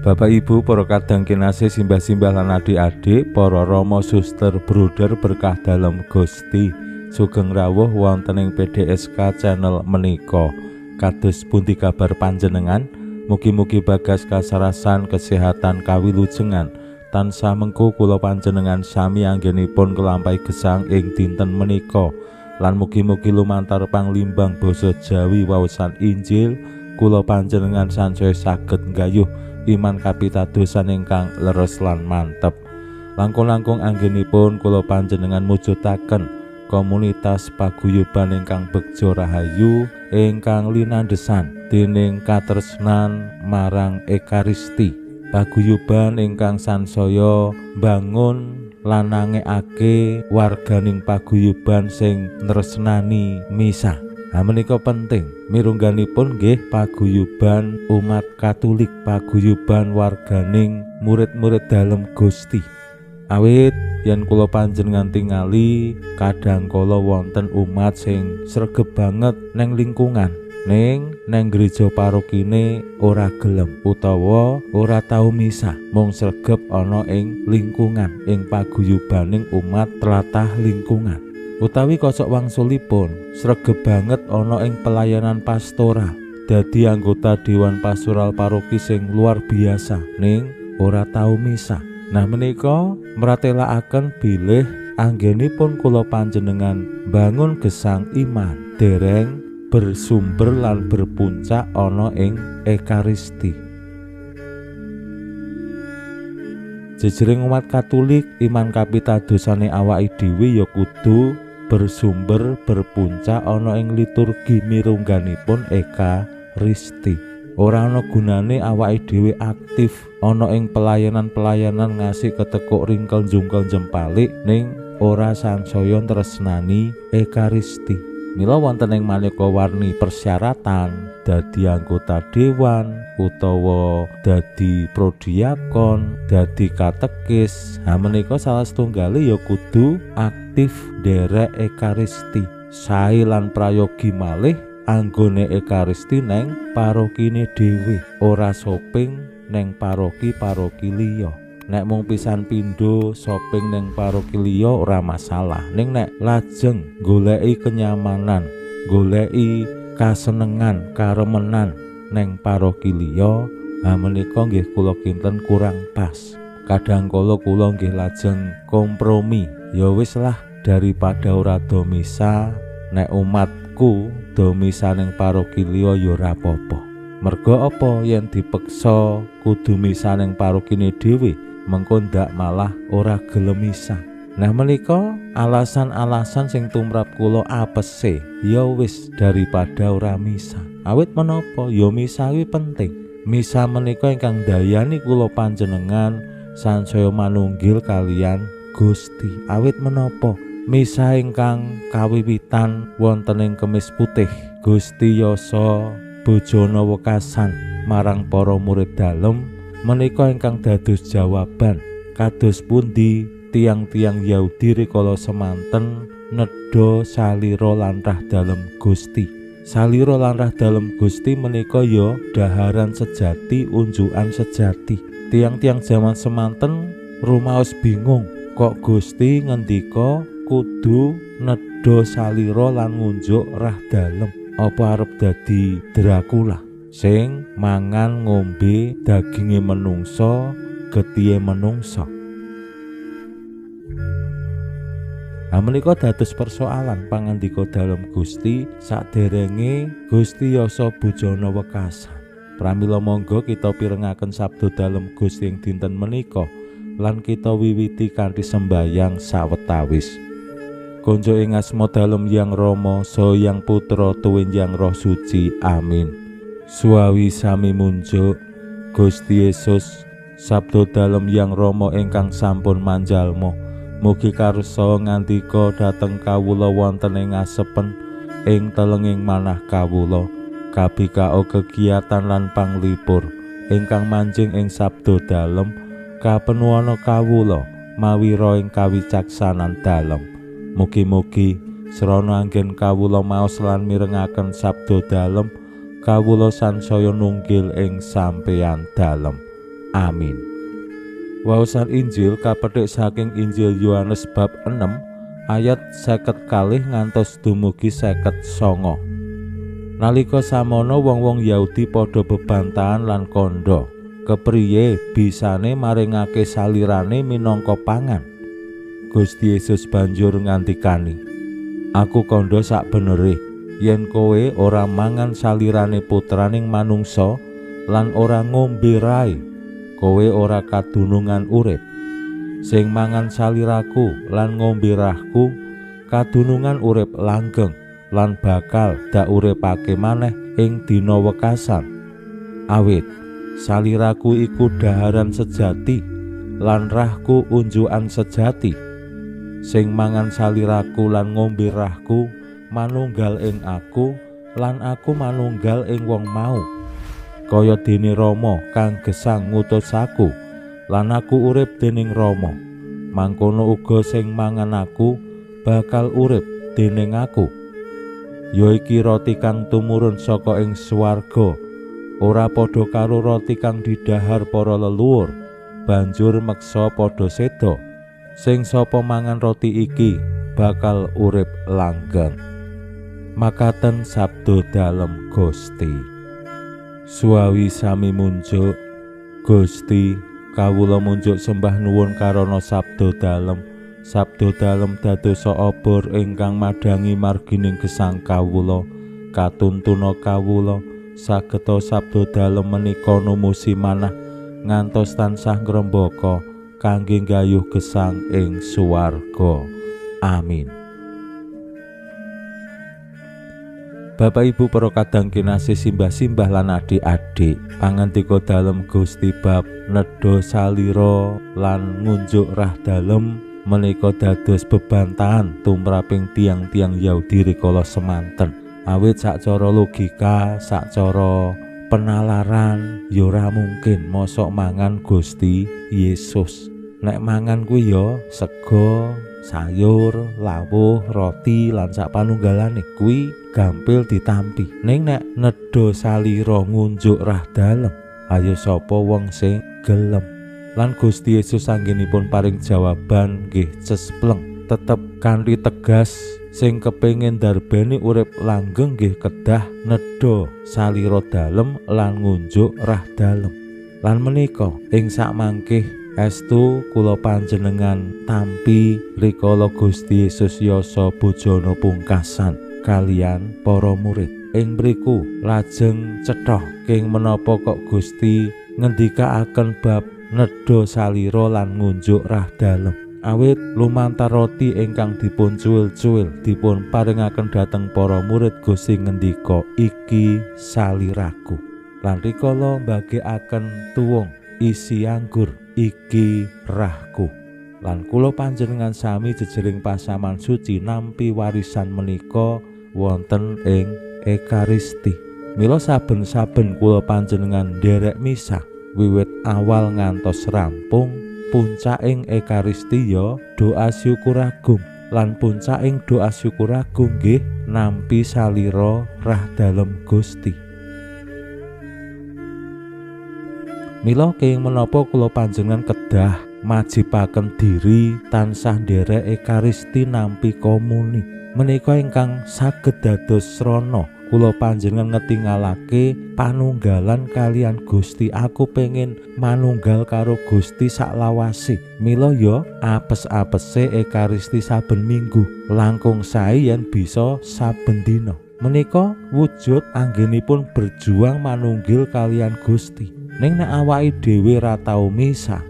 Bapak Ibu, para kadang kinasih, simbah-simbah lan adik-adik, para rama suster bruder berkah dalem Gusti, sugeng rawuh wonten ing PDSK channel menika. Kados pundi kabar panjenengan? Mugi-mugi bagas kasarasan kesehatan kawilujengan tansah mengku kula panjenengan sami anggenipun kelampahi gesang ing dinten menika, lan mugi-mugi lumantar panglimbang basa Jawi waosan Injil kula panjenengan sansaya saged nggayuh iman kapitadosan ingkang leres lan mantep. Langkung-langkung anggenipun kula panjenengan mujudaken komunitas paguyuban ingkang begja rahayu ingkang linandhesan dening katresnan marang Ekaristi, paguyuban ingkang sansaya bangun lan nangekake warganing paguyuban sing nresnani misa. Menika penting mirungganipun nggih paguyuban umat Katolik, paguyuban warganing murid-murid dalem Gusti. Awit yen kula panjenengan tingali kadangkala wonten umat sing sregep banget neng lingkungan, neng gereja parokine ora gelem utawa ora tau misa, mung sregep ana ing lingkungan, ing paguyubaning umat tlatah lingkungan. Utawi kocok wangsulipun sregep banget ana ing pelayanan pastoral, dadi anggota dewan pastoral paroki sing luar biasa ning ora tau misa. Nah menika mratelakaken bilih anggenipun kula panjenengan bangun gesang iman dereng bersumber lan berpuncak ana ing Ekaristi. Jejering umat Katolik, iman kapitadosane awake dhewe ya kudu bersumber berpuncak ana ing liturgi mirungganipun Ekaristi. Ora ana gunane awake dhewe aktif ana ing pelayanan-pelayanan ngasih ketekuk ringkel njungkel jempalik ning ora sansaya tresnani Ekaristi. Mila wonten ing maneka warni persyaratan dadi anggota dewan utawa dadi prodiakon, dadi katekis. Menika salah setunggale ya kudu aktif derek Ekaristi. Sae lan prayogi malih anggone Ekaristi neng parokine dhewe, ora shopping neng paroki-paroki liya. Nek mung pisan pindho shopping neng paroki liya ora masalah, ning nek lajeng goleki kenyamanan, goleki kasenengan, karemenan neng paroki liya, menika nggih kula kinten kurang pas. Kadangkala kula nggih lajeng kompromi, ya wis lah daripada ora do misa, nek umatku do misa ning paroki liya ya ora apa-apa. Merga apa yen dipeksa kudu misa ning parokine dhewe, mengko ndak malah ora gelem misa. Nah menika alasan-alasan sing tumrap kula apese, ya wis daripada ora misa. Awit menapa? Ya misa kuwi penting. Misa menika ingkang dayani kula panjenengan sansaya manunggil kalian Gusti. Awit menapa? Misa ingkang kawiwitan wonten ing Kemis Putih, Gusti Yasa bojona wekasan marang para murid dalem menika ingkang dados jawaban kados pundi tiang-tiang Yahudi rikala semanten nedha salira lanrah dalem Gusti. Salira lanrah dalem Gusti menika ya daharan sejati, unjukan sejati. Tiang-tiang zaman semanten rumaos bingung, kok Gusti ngendika kudu nedha salira lan ngunjuk rah dalem. Apa arep dadi Dracula sing mangan ngombe daginge menungso, getihe menungso? Menika dados persoalan pangandika dalem Gusti saderenge Gusti Yasa bojana wekasan. Pramila monggo kita pirengaken sabda dalem Gusti ing dinten menika lan kita wiwiti kanthi sembayang sawetawis. Konjo ing asma dalem Yang Rama saha Yang Putra tuwin Yang Roh Suci. Amin. Suawi sami munjuk Gusti Yesus Sabdo dalem Yang Rama ingkang sampun manjalma, mugi karsa ngandika dhateng kawula wonten ing asepen ing telenging manah kawula, kabikao kegiatan lan panglipur ingkang manjing ing sabdo dalem kapenuwana kawula mawi ra ing kawicaksanan dalem. Mugi-mugi srana anggen kawula maos lan mirengaken sabdo dalem, kawula sansaya nunggil ing sampeyan dalem. Amin. Waosan Injil kapethik saking Injil Yohanes bab 6 ayat 50 ngantos dumugi 59. Nalika samono wong-wong Yahudi padha bebantahan lan kandha, kepriye bisane maringake salirane minangka pangan. Gusti Yesus banjur ngandikani, "Aku kandha sak benere yen kowe ora mangan salirane putraning manungsa lan ora ngombe rae, kowe ora kadunungan urip. Sing mangan saliraku lan ngombe rahku kadunungan urip langgeng lan bakal dak uripake maneh ing dina wekasan. Awit saliraku iku dhaharan sejati lan rahku unjukan sejati. Sing mangan saliraku lan ngombe rahku manunggal ing aku lan aku manunggal ing wong mau. Kaya dene Rama kang gesang ngutus aku lan aku urip dening Rama, mangkono uga sing mangan aku bakal urip dening aku. Ya iki roti kang tumurun saka ing swarga, ora padha karo roti kang didhahar para leluhur banjur meksa padha seda. Sing sapa mangan roti iki bakal urip langgeng." Makaten sabdo dalem Gusti. Suawi sami munjuk, Gusti kawula munjuk sembah nuwun karana sabdo dalem. Sabdo dalem dadosa obor ingkang madhangi margining gesang kawula. Katuntuna kawula sageta sabdo dalem menika numusi manah ngantos tansah ngrembaka kangge nggayuh gesang ing suwarga. Amin. Bapak Ibu para kadang kinasih simbah-simbah lan adik-adik, pangandika dalem Gusti bab nedha salira lan ngunjuk rah dalem menika dados bebantahan tumraping tiang-tiang Yahudi rikala semanten. Awit sacara logika, sacara penalaran ya ora mungkin mosok mangan Gusti Yesus. Nek mangan kuwi ya sego, sayur, lawuh, roti lan sak panunggalane kuwi gampil ditampi. Ning nek nedha salira ngunjuk rah dalem, ayo sapa wong sing gelem. Lan Gusti Yesus anggenipun paring jawaban nggih cespleng, tetep kanthi tegas. Sing kepengin ndarbeni urip langgeng nggih kedah nedha salira dalem lan ngunjuk rah dalem. Lan menika ing sakmangkih estu kula panjenengan tampi rikala Gusti Yesus yasa bojana pungkasan kalian para murid. Ing mriku lajeng cetha king menapa kok Gusti ngendikaaken bab nedha salira lan ngunjuk rah dalem. Awit lumantar roti ingkang dipun cuwil-cuwil dipun paringaken dhateng para murid, Gusti ngendika, "Iki saliraku." Lan rikala mbagikaken tuwung isi anggur, "Iki rahku." Lan kula panjenengan sami jejering pasaman suci nampi warisan menika wonten ing Ekaristi. Mila saben-saben kula panjenengan nderek misa wiwit awal ngantos rampung, puncaking Ekaristi ya doa syukur agung, lan puncaking doa syukur agung nggih nampi salira rah dalem Gusti. Mila kenging menapa kula panjenengan kedah majibaken diri tansah nderek Ekaristi nampi komuni. Menika ingkang saged dados srana kula panjenengan ngetingalake panunggalan kalian Gusti. Aku pengen manunggal karo Gusti saklawase. Mila ya apes-apese Ekaristi saben minggu, langkung sae yen bisa saben dina. Menika wujud anggenipun berjuang manunggil kalian Gusti. Ning nek awake dhewe ra tau misa,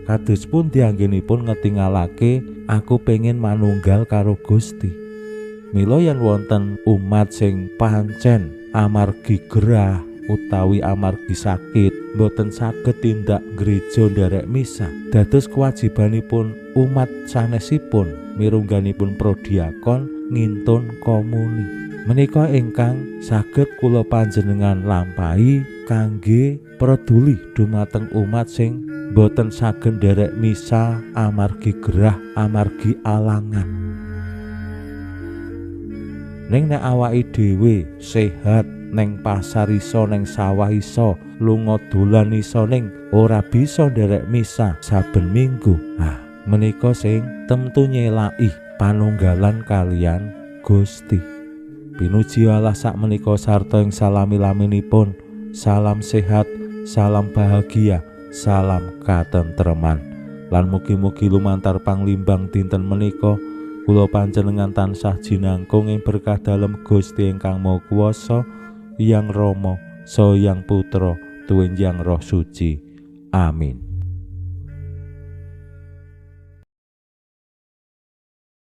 kados pun dianggenipun ngetingalake aku pengen manunggal karo Gusti. Mila yen wonten umat sing pancen amargi gerah utawi amargi sakit boten saged tindak gereja nderek misa. Dados kewajibanipun umat sanesipun mirungganipun prodiakon ngintun komuni. Menika ingkang saged kula panjenengan lampahi kangge peduli dumateng umat sing boten saged nderek misa amargi gerah, amargi alangan. Ning nek awake dhewe sehat, neng pasar iso, neng sawah iso, lunga dolan iso, ning ora bisa nderek misa saben minggu, menika sing temtu nyelaki panunggalan kalian Gusti. Pinuji Allah sakmenika sarta ing salami-laminipun. Salam sehat, salam bahagia, salam katentreman. Lan mugi-mugi lumantar panglimbang dinten menika kula panjenengan tansah jinangkung ing berkah dalem Gusti ingkang Maha Kuwasa, Hyang Rama saha Hyang Putra tuwin Hyang Roh Suci. Amin.